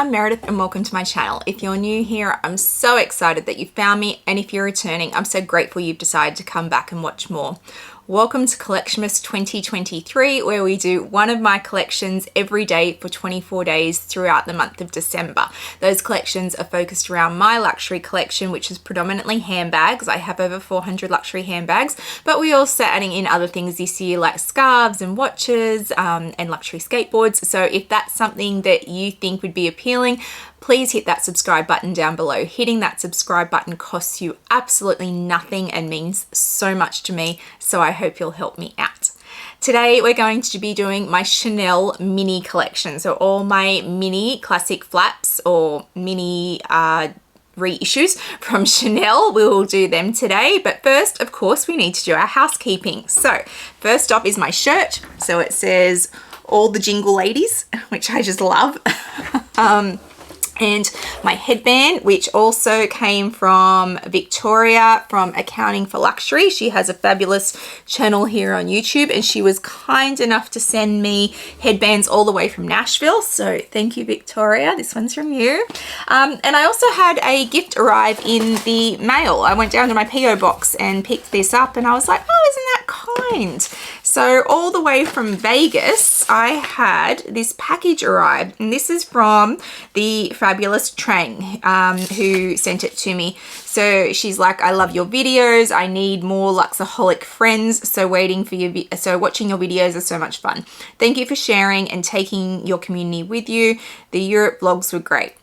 I'm Meredith and welcome to my channel. If you're new here, I'm so excited that you found me, and if you're returning, I'm so grateful you've decided to come back and watch more. Welcome to Collectionmas 2023, where we do one of my collections every day for 24 days throughout the month of December. Those collections are focused around my luxury collection, which is predominantly handbags. I have over 400 luxury handbags, but we're also adding in other things this year like scarves and watches and luxury skateboards. So if that's something that you think would be appealing, please hit that subscribe button down below. Hitting that subscribe button costs you absolutely nothing and means so much to me, so I hope you'll help me out. Today we're going to be doing my Chanel mini collection. So all my mini classic flaps or mini reissues from Chanel, we will do them today. But first, of course, we need to do our housekeeping. So first up is my shirt. So it says all the jingle ladies, which I just love. And my headband, which also came from Victoria from Accounting for Luxury. She has a fabulous channel here on YouTube, and she was kind enough to send me headbands all the way from Nashville. So thank you, Victoria. This one's from you. And I also had a gift arrive in the mail. I went down to my PO box and picked this up, and I was like, oh, isn't that kind? So all the way from Vegas, I had this package arrive, and this is from the fabulous Trang, who sent it to me. So she's like, I love your videos. I need more Luxaholic friends. So watching your videos are so much fun. Thank you for sharing and taking your community with you. The Europe vlogs were great.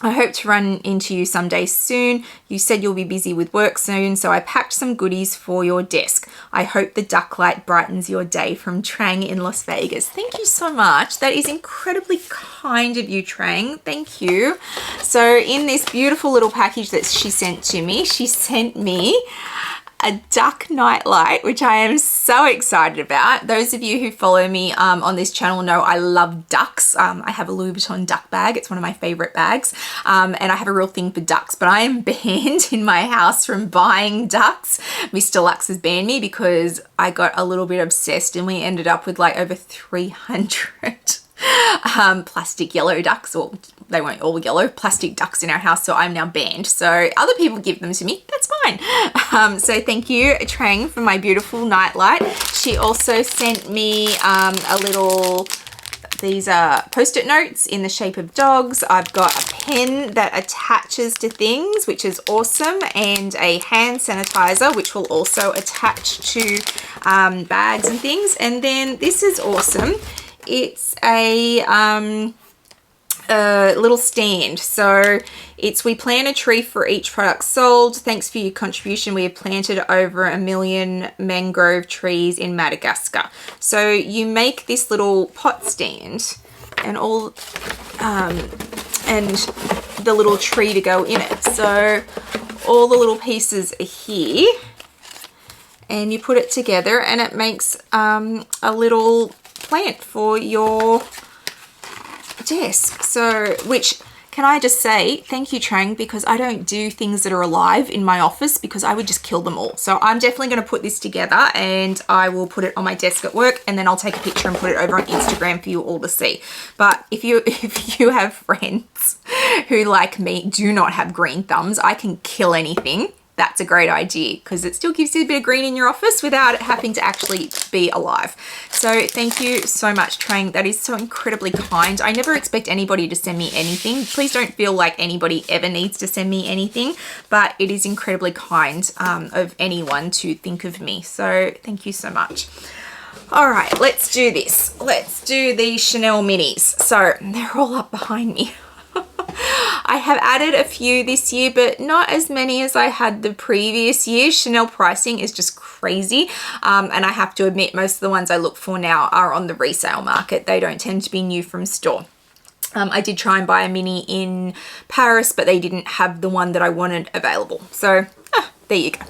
I hope to run into you someday soon. You said you'll be busy with work soon, so I packed some goodies for your desk. I hope the duck light brightens your day, from Trang in Las Vegas. Thank you so much. That is incredibly kind of you, Trang. Thank you. So in this beautiful little package that she sent to me, she sent me a duck nightlight, which I am so excited about. Those of you who follow me on this channel know I love ducks. I have a Louis Vuitton duck bag. It's one of my favorite bags. And I have a real thing for ducks, but I am banned in my house from buying ducks. Mr. Lux has banned me because I got a little bit obsessed, and we ended up with like over 300 plastic yellow ducks, or they weren't all yellow, plastic ducks in our house, so I'm now banned. So other people give them to me, that's fine. So thank you, Trang, for my beautiful nightlight. She also sent me these are post-it notes in the shape of dogs. I've got a pen that attaches to things, which is awesome, and a hand sanitizer, which will also attach to bags and things. And then this is awesome. It's a little stand. So it's, we plant a tree for each product sold. Thanks for your contribution. We have planted over 1 million mangrove trees in Madagascar. So you make this little pot stand and all and the little tree to go in it. So all the little pieces are here, and you put it together, and it makes a little plant for your desk. So, which, can I just say thank you, Trang, because I don't do things that are alive in my office because I would just kill them all. So I'm definitely going to put this together, and I will put it on my desk at work, and then I'll take a picture and put it over on Instagram for you all to see. But if you have friends who, like me, do not have green thumbs, I can kill anything. That's a great idea because it still gives you a bit of green in your office without it having to actually be alive. So thank you so much, Trang. That is so incredibly kind. I never expect anybody to send me anything. Please don't feel like anybody ever needs to send me anything, but it is incredibly kind of anyone to think of me. So thank you so much. All right, let's do this. Let's do the Chanel minis. So they're all up behind me. I have added a few this year, but not as many as I had the previous year. Chanel pricing is just crazy. And I have to admit, most of the ones I look for now are on the resale market. They don't tend to be new from store. I did try and buy a mini in Paris, but they didn't have the one that I wanted available. So there you go.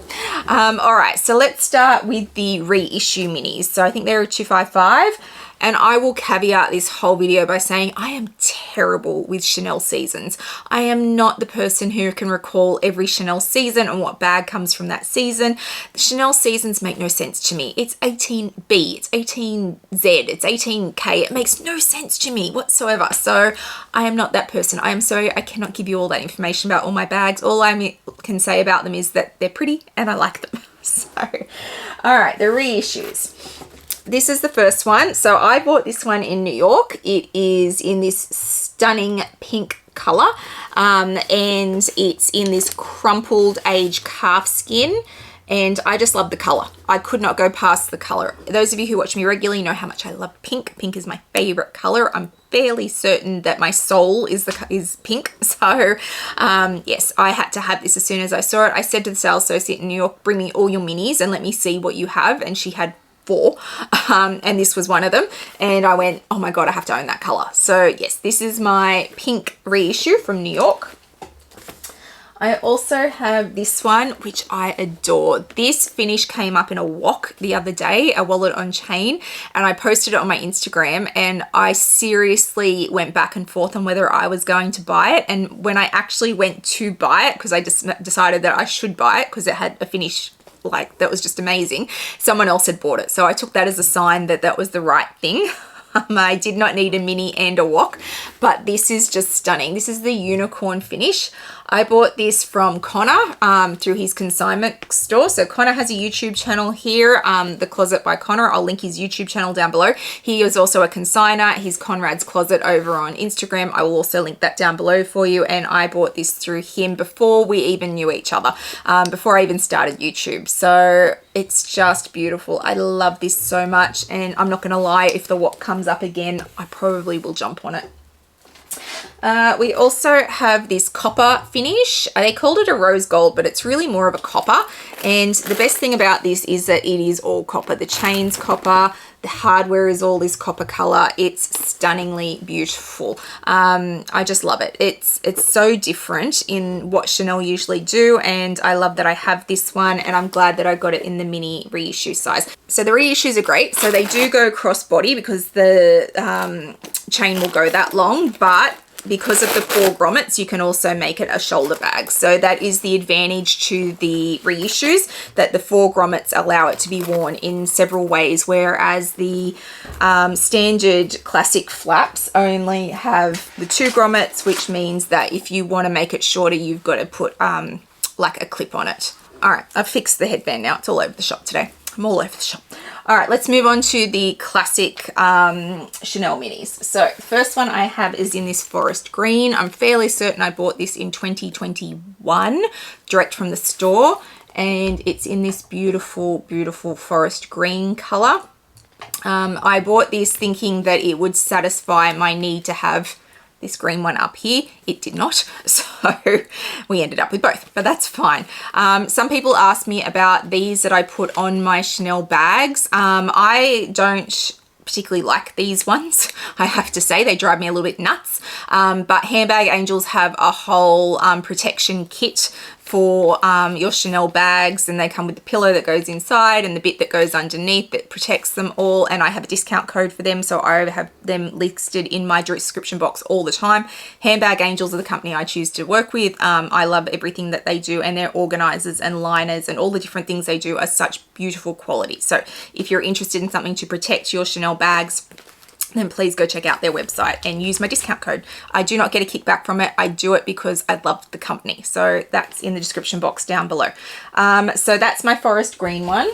All right, so let's start with the reissue minis. So I think they're a 255. And I will caveat this whole video by saying I am terrible with Chanel seasons. I am not the person who can recall every Chanel season and what bag comes from that season. The Chanel seasons make no sense to me. It's 18B, it's 18Z, it's 18K. It makes no sense to me whatsoever. So I am not that person. I am sorry, I cannot give you all that information about all my bags. All I can say about them is that they're pretty and I like them. So, all right, the reissues. This is the first one. So I bought this one in New York. It is in this stunning pink color, and it's in this crumpled aged calf skin, and I just love the color. I could not go past the color. Those of you who watch me regularly know how much I love pink. Pink is my favorite color. I'm fairly certain that my soul is pink. So yes, I had to have this as soon as I saw it. I said to the sales associate in New York, bring me all your minis and let me see what you have, and she had 4, and this was one of them, and I went, oh my god, I have to own that color. So yes, this is my pink reissue from New York. I also have this one, which I adore. This finish came up in a wok the other day, a wallet on chain, and I posted it on my Instagram, and I seriously went back and forth on whether I was going to buy it. And when I actually went to buy it, because I just decided that I should buy it because it had a finish like that was just amazing, someone else had bought it. So I took that as a sign that that was the right thing. I did not need a mini and a wok, but this is just stunning. This is the unicorn finish. I bought this from Connor through his consignment store. So Connor has a YouTube channel here, The Closet by Connor. I'll link his YouTube channel down below. He is also a consigner. He's Conrad's Closet over on Instagram. I will also link that down below for you. And I bought this through him before we even knew each other, before I even started YouTube. So it's just beautiful. I love this so much. And I'm not going to lie, if the wok comes up again, I probably will jump on it. We also have this copper finish. They called it a rose gold, but it's really more of a copper. And the best thing about this is that it is all copper. The chain's copper, the hardware is all this copper color. It's stunningly beautiful. I just love it. It's so different in what Chanel usually do, and I love that I have this one, and I'm glad that I got it in the mini reissue size. So the reissues are great. So they do go cross body because the chain will go that long, but because of the 4 grommets, you can also make it a shoulder bag. So that is the advantage to the reissues, that the 4 grommets allow it to be worn in several ways, whereas the standard classic flaps only have the 2 grommets, which means that if you want to make it shorter, you've got to put like a clip on it. All right, I've fixed the headband now. It's all over the shop today. I'm all over the shop. All right, let's move on to the classic Chanel minis. So the first one I have is in this forest green. I'm fairly certain I bought this in 2021, direct from the store. And it's in this beautiful, beautiful forest green color. I bought this thinking that it would satisfy my need to have this green one up here. It did not, so we ended up with both, but that's fine. Some people ask me about these that I put on my Chanel bags. I don't particularly like these ones. I have to say they drive me a little bit nuts, but Handbag Angels have a whole protection kit for your Chanel bags, and they come with the pillow that goes inside and the bit that goes underneath that protects them all, and I have a discount code for them, so I have them listed in my description box all the time. Handbag Angels are the company I choose to work with. I love everything that they do, and their organizers and liners and all the different things they do are such beautiful quality. So if you're interested in something to protect your Chanel bags, then please go check out their website and use my discount code. I do not get a kickback from it. I do it because I love the company. So that's in the description box down below. So that's my forest green one.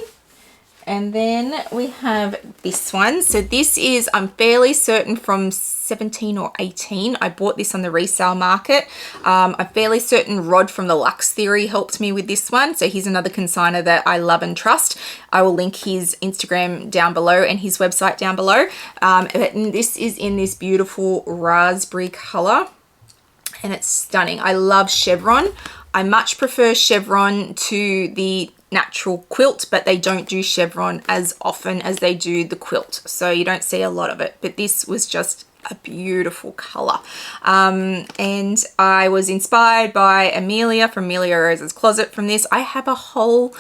And then we have this one. So this is, I'm fairly certain, from 17 or 18. I bought this on the resale market. I'm fairly certain Rod from the Lux Theory helped me with this one. So he's another consigner that I love and trust. I will link his Instagram down below and his website down below. But this is in this beautiful raspberry color, and it's stunning. I love chevron. I much prefer chevron to the natural quilt, but they don't do chevron as often as they do the quilt, so you don't see a lot of it. But this was just a beautiful color, and I was inspired by Amelia from Amelia Rose's Closet from this. I have a whole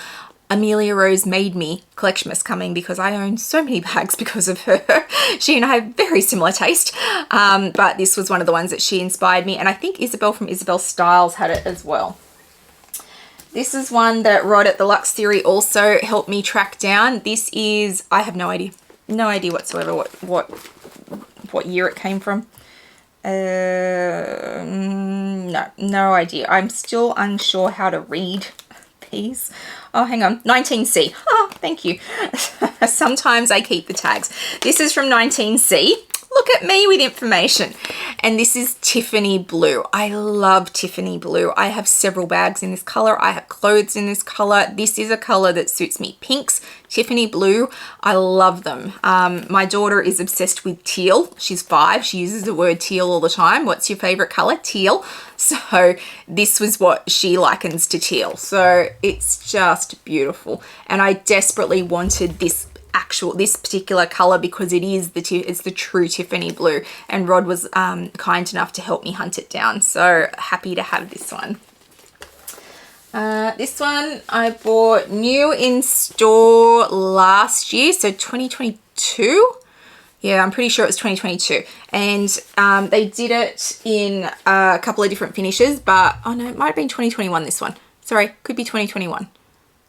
Amelia Rose made me Collectionmas coming because I own so many bags because of her. She and I have very similar taste, but this was one of the ones that she inspired me, and I think Isabel from Isabel Styles had it as well. This is one that Rod at the Lux Theory also helped me track down. This is, I have no idea whatsoever what year it came from. No idea. I'm still unsure how to read these. Oh, hang on. 19C. Oh, thank you. Sometimes I keep the tags. This is from 19C. Look at me with information. And this is Tiffany Blue. I love Tiffany Blue. I have several bags in this color. I have clothes in this color. This is a color that suits me. Pinks, Tiffany Blue, I love them. My daughter is obsessed with teal. She's 5. She uses the word teal all the time. What's your favorite color? Teal. So this was what she likens to teal. So it's just beautiful. And I desperately wanted this particular color because it's the true Tiffany Blue, and Rod was kind enough to help me hunt it down. So happy to have this one. This one I bought new in store last year, so 2022. Yeah, I'm pretty sure it was 2022. And they did it in a couple of different finishes, but oh no, it might have been 2021, this one. Sorry, could be 2021.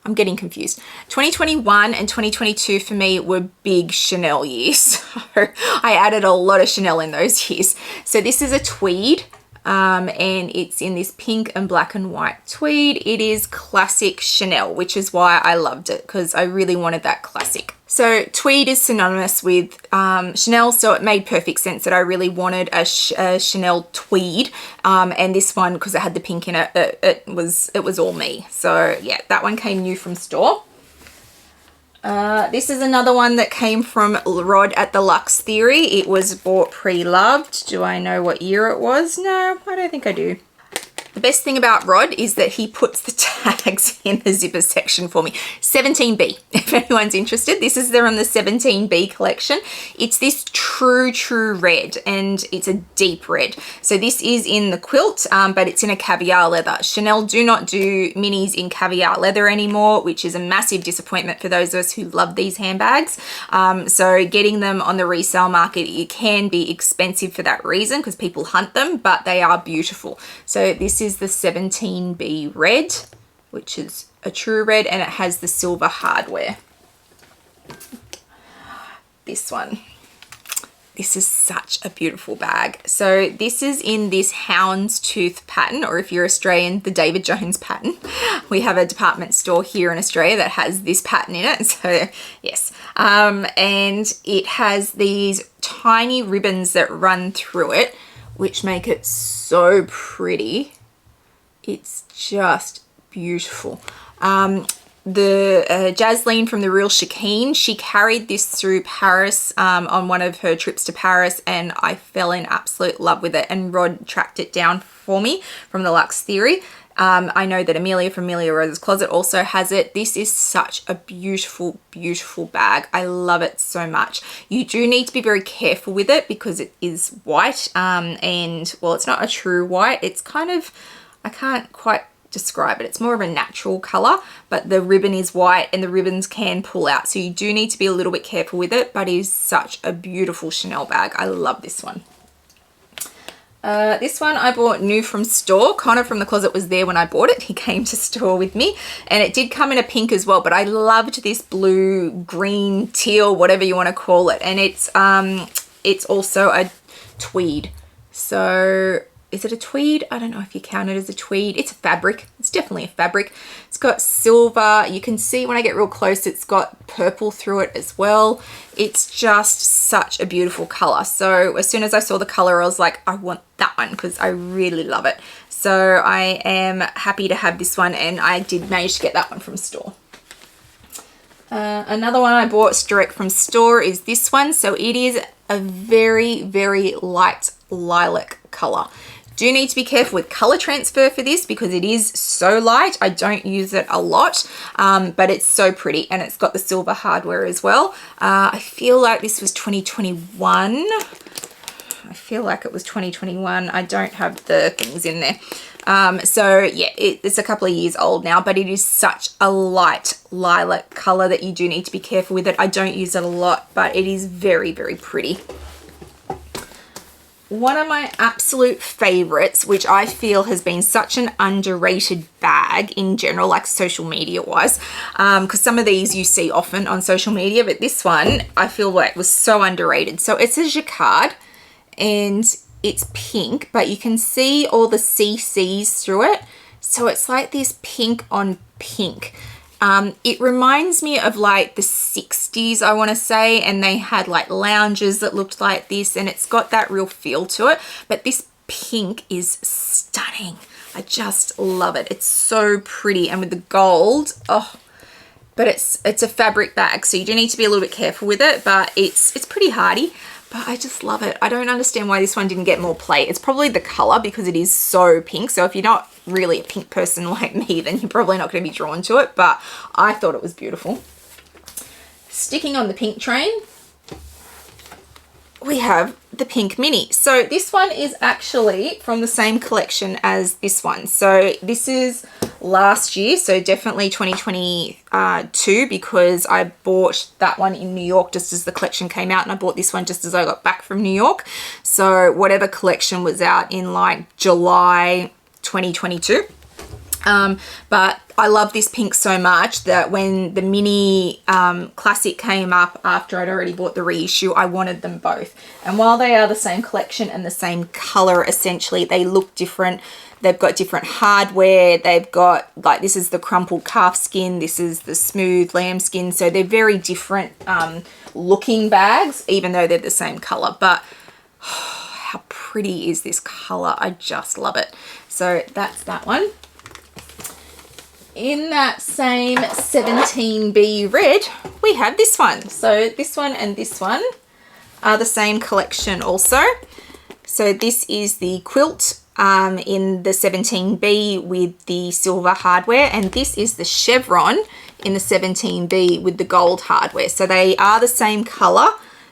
I'm getting confused. 2021 and 2022 for me were big Chanel years. So I added a lot of Chanel in those years. So this is a tweed. And it's in this pink and black and white tweed. It is classic Chanel, which is why I loved it, because I really wanted that classic. So tweed is synonymous with Chanel, so it made perfect sense that I really wanted a Chanel tweed. And this one, because it had the pink in it, it was all me. So yeah, that one came new from store. This is another one that came from Rod at the Lux Theory. It was bought pre-loved. Do I know what year it was? No, I don't think I do. The best thing about Rod is that he puts the tags in the zipper section for me. 17B, if anyone's interested. This is from the 17B collection. It's this true red, and it's a deep red. So this is in the quilt, but it's in a caviar leather. Chanel do not do minis in caviar leather anymore, which is a massive disappointment for those of us who love these handbags. So getting them on the resale market, it can be expensive for that reason, because people hunt them, but they are beautiful. So this is the 17B red, which is a true red, and it has the silver hardware. This one. This is such a beautiful bag. So this is in this houndstooth pattern, or if you're Australian, the David Jones pattern. We have a department store here in Australia that has this pattern in it. So yes, and it has these tiny ribbons that run through it, which make it so pretty. It's just beautiful. Jasleen from The Real Shakeen, she carried this through Paris on one of her trips to Paris, and I fell in absolute love with it, and Rod tracked it down for me from the Lux Theory. I know that Amelia from Amelia Rose's Closet also has it. This is such a beautiful, beautiful bag. I love it so much. You do need to be very careful with it because it is white, and well, it's not a true white. It's kind of, I can't quite describe it. It's more of a natural color, but the ribbon is white and the ribbons can pull out. So you do need to be a little bit careful with it, but it is such a beautiful Chanel bag. I love this one. This one I bought new from store. Connor from the Closet was there when I bought it. He came to store with me, and it did come in a pink as well, but I loved this blue, green, teal, whatever you want to call it. And it's also a tweed. So is it a tweed? I don't know if you count it as a tweed. It's a fabric. It's definitely a fabric. It's got silver. You can see when I get real close, it's got purple through it as well. It's just such a beautiful color. So as soon as I saw the color, I was like, I want that one because I really love it. So I am happy to have this one, and I did manage to get that one from store. Another one I bought direct from store is this one. So it is a very, very light lilac color. Do need to be careful with color transfer for this because it is so light. I don't use it a lot, but it's so pretty, and it's got the silver hardware as well. I feel like this was 2021. I feel like it was 2021. I don't have the things in there. So yeah, it's a couple of years old now, but it is such a light lilac color that you do need to be careful with it. I don't use it a lot, but it is very, very pretty. One of my absolute favorites, which I feel has been such an underrated bag in general, like social media wise, because some of these you see often on social media, but this one I feel like was so underrated. So it's a jacquard and it's pink, but you can see all the CCs through it. So it's like this pink on pink. It reminds me of like the 60s, I want to say, and they had like lounges that looked like this, and it's got that real feel to it. But this pink is stunning. I just love it. It's so pretty, and with the gold, oh, but it's a fabric bag, so you do need to be a little bit careful with it, but it's pretty hardy. But I just love it. I don't understand why this one didn't get more play. It's probably the color, because it is so pink. So if you're not really a pink person like me, then you're probably not going to be drawn to it. But I thought it was beautiful. Sticking on the pink train, we have the pink mini. So this one is actually from the same collection as this one. So this is last year, so definitely 2022, because I bought that one in New York just as the collection came out, and I bought this one just as I got back from New York. So whatever collection was out in like July 2022. But I love this pink so much that when the mini classic came up after I'd already bought the reissue, I wanted them both. And while they are the same collection and the same color, essentially, they look different. They've got different hardware. They've got, like, this is the crumpled calf skin. This is the smooth lamb skin. So they're very different looking bags, even though they're the same color. But how pretty is this color? I just love it. So that's that one. In that same 17B red, we have this one. So this one and this one are the same collection also. So this is the quilt in the 17B with the silver hardware, and this is the chevron in the 17B with the gold hardware. So they are the same color,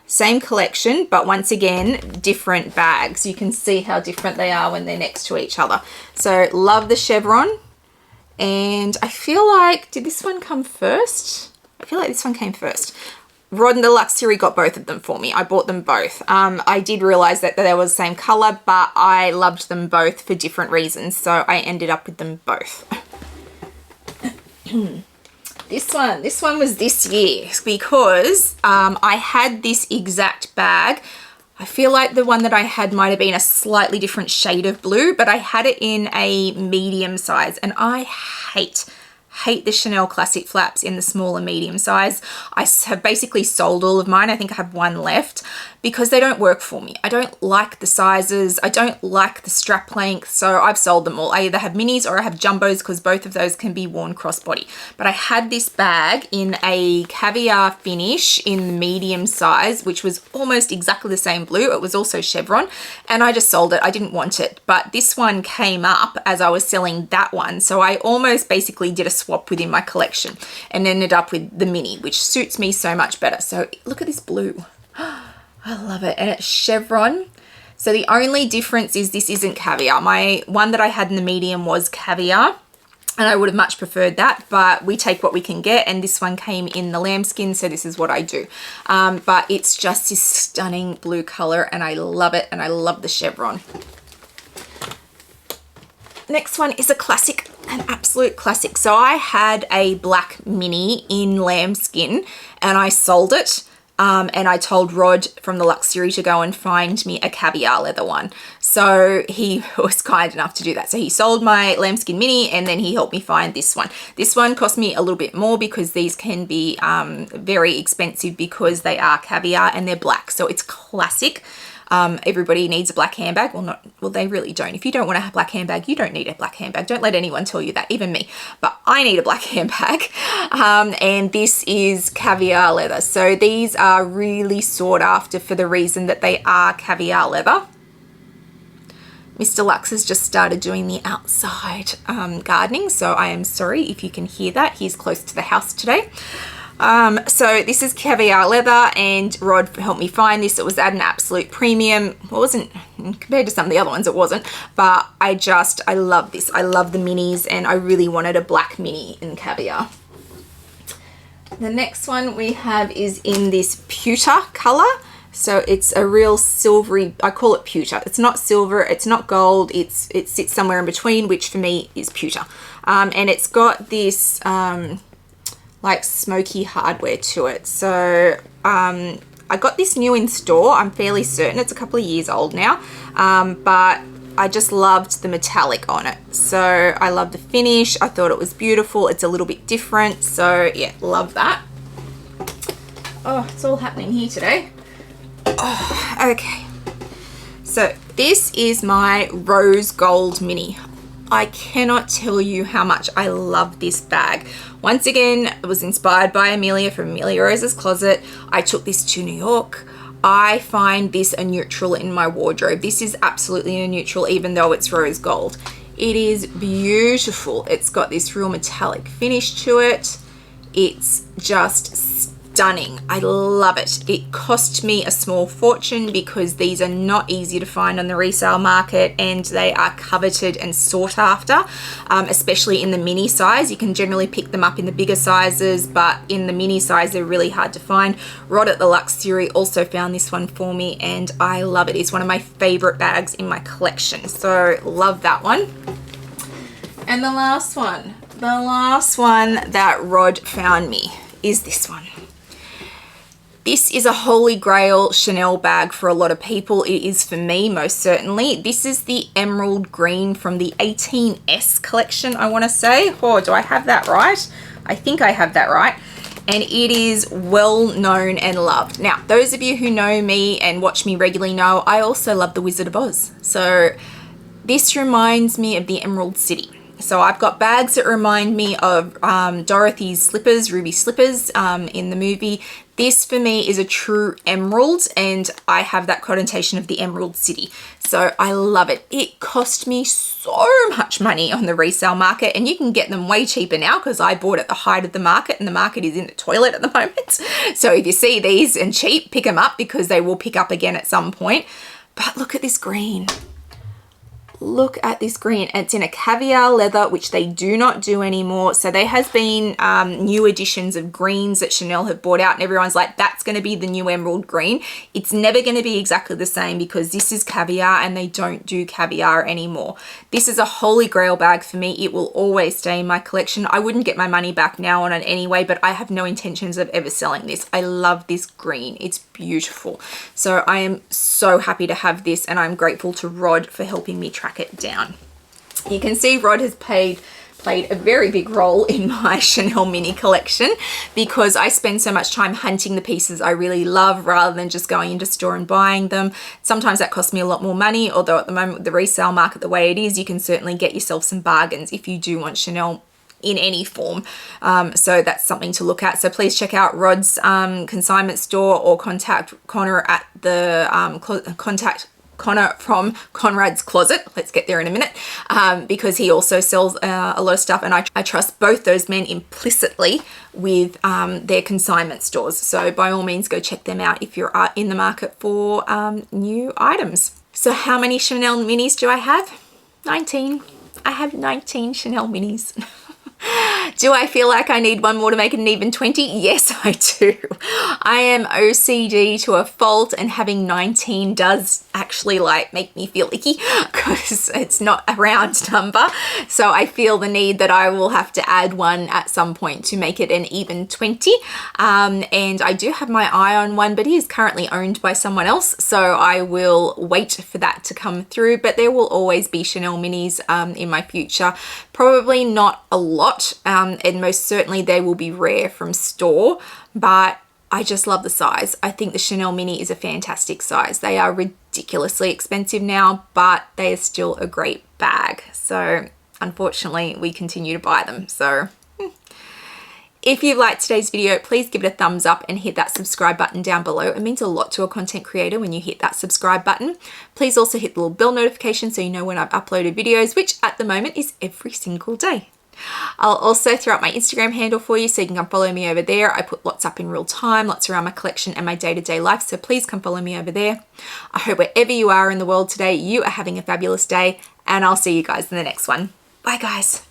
same collection, but once again, different bags. You can see how different they are when they're next to each other. So love the chevron. And I feel like, did this one come first? I feel like this one came first. Rod and the Lux Theory got both of them for me. I bought them both. I did realize that they were the same color, but I loved them both for different reasons. So I ended up with them both. This one was this year because I had this exact bag. I feel like the one that I had might have been a slightly different shade of blue, but I had it in a medium size, and I hate the Chanel Classic flaps in the small and medium size. I have basically sold all of mine. I think I have one left because they don't work for me. I don't like the sizes. I don't like the strap length. So I've sold them all. I either have minis or I have jumbos because both of those can be worn crossbody. But I had this bag in a caviar finish in the medium size, which was almost exactly the same blue. It was also chevron, and I just sold it. I didn't want it. But this one came up as I was selling that one. So I almost basically did a swap within my collection and ended up with the mini, which suits me so much better. So look at this blue. I love it. And it's chevron. So the only difference is this isn't caviar. My one that I had in the medium was caviar, and I would have much preferred that, but we take what we can get, and this one came in the lambskin, so this is what I do. But it's just this stunning blue color, and I love it, and I love the chevron. Next one is a classic, an absolute classic. So I had a black mini in lambskin, and I sold it. And I told Rod from the Lux Theory to go and find me a caviar leather one. So he was kind enough to do that. So he sold my lambskin mini, and then he helped me find this one. This one cost me a little bit more because these can be very expensive because they are caviar and they're black. So it's classic. Everybody needs a black handbag. Well, they really don't. If you don't want a black handbag, you don't need a black handbag. Don't let anyone tell you that, even me. But I need a black handbag. And this is caviar leather. So these are really sought after for the reason that they are caviar leather. Mr. Lux has just started doing the outside gardening, so I am sorry if you can hear that. He's close to the house today. So this is caviar leather, and Rod helped me find this. It was at an absolute premium. It wasn't, compared to some of the other ones, it wasn't, but I love this. I love the minis, and I really wanted a black mini in caviar. The next one we have is in this pewter color. So it's a real silvery, I call it pewter. It's not silver, it's not gold, it sits somewhere in between, which for me is pewter. And it's got this like smoky hardware to it. So I got this new in store. I'm fairly certain it's a couple of years old now, but I just loved the metallic on it. So I love the finish. I thought it was beautiful. It's a little bit different. So yeah, love that. Oh, it's all happening here today. Oh, okay. So this is my rose gold mini. I cannot tell you how much I love this bag. Once again, it was inspired by Amelia from Amelia Rose's Closet. I took this to New York. I find this a neutral in my wardrobe. This is absolutely a neutral, even though it's rose gold. It is beautiful. It's got this real metallic finish to it. It's just stunning. I love it. It cost me a small fortune because these are not easy to find on the resale market, and they are coveted and sought after, especially in the mini size. You can generally pick them up in the bigger sizes, but in the mini size they're really hard to find. Rod at the Lux Theory also found this one for me, and I love it. It's one of my favorite bags in my collection, so love that one. And the last one that Rod found me is this one. This is a holy grail Chanel bag for a lot of people. It is for me, most certainly. This is the emerald green from the 18S collection, I want to say. Oh, do I have that right? I think I have that right. And it is well known and loved. Now, those of you who know me and watch me regularly know I also love the Wizard of Oz. So this reminds me of the Emerald City. So I've got bags that remind me of Dorothy's slippers, ruby slippers in the movie. This for me is a true emerald, and I have that connotation of the Emerald City. So I love it. It cost me so much money on the resale market, and you can get them way cheaper now because I bought at the height of the market, and the market is in the toilet at the moment. So if you see these and cheap, pick them up because they will pick up again at some point. But look at this green. Look at this green. It's in a caviar leather, which they do not do anymore. So there has been new editions of greens that Chanel have brought out, and everyone's like, that's going to be the new emerald green. It's never going to be exactly the same because this is caviar and they don't do caviar anymore. This is a holy grail bag for me. It will always stay in my collection. I wouldn't get my money back now on it anyway, but I have no intentions of ever selling this. I love this green. It's beautiful. So I am so happy to have this, and I'm grateful to Rod for helping me track it down. You can see Rod has played a very big role in my Chanel mini collection because I spend so much time hunting the pieces I really love rather than just going into store and buying them. Sometimes that costs me a lot more money, although at the moment with the resale market the way it is, you can certainly get yourself some bargains if you do want Chanel in any form. So that's something to look at. So please check out Rod's consignment store, or contact Connor at the contact Connor from Conrad's Closet. Let's get there in a minute, because he also sells a lot of stuff, and I trust both those men implicitly with their consignment stores. So by all means, go check them out if you're in the market for new items. So how many Chanel minis do I have? 19. I have 19 Chanel minis. Do I feel like I need one more to make it an even 20? Yes, I do. I am OCD to a fault, and having 19 does actually like make me feel icky because it's not a round number. So I feel the need that I will have to add one at some point to make it an even 20. And I do have my eye on one, but he is currently owned by someone else. So I will wait for that to come through, but there will always be Chanel minis in my future. Probably not a lot, and most certainly they will be rare from store, but I just love the size. I think the Chanel mini is a fantastic size. They are ridiculously expensive now, but they are still a great bag. So unfortunately, we continue to buy them. So if you liked today's video, please give it a thumbs up and hit that subscribe button down below. It means a lot to a content creator when you hit that subscribe button. Please also hit the little bell notification so you know when I've uploaded videos, which at the moment is every single day. I'll also throw up my Instagram handle for you so you can come follow me over there. I put lots up in real time, lots around my collection and my day-to-day life, so please come follow me over there. I hope wherever you are in the world today, you are having a fabulous day, and I'll see you guys in the next one. Bye guys.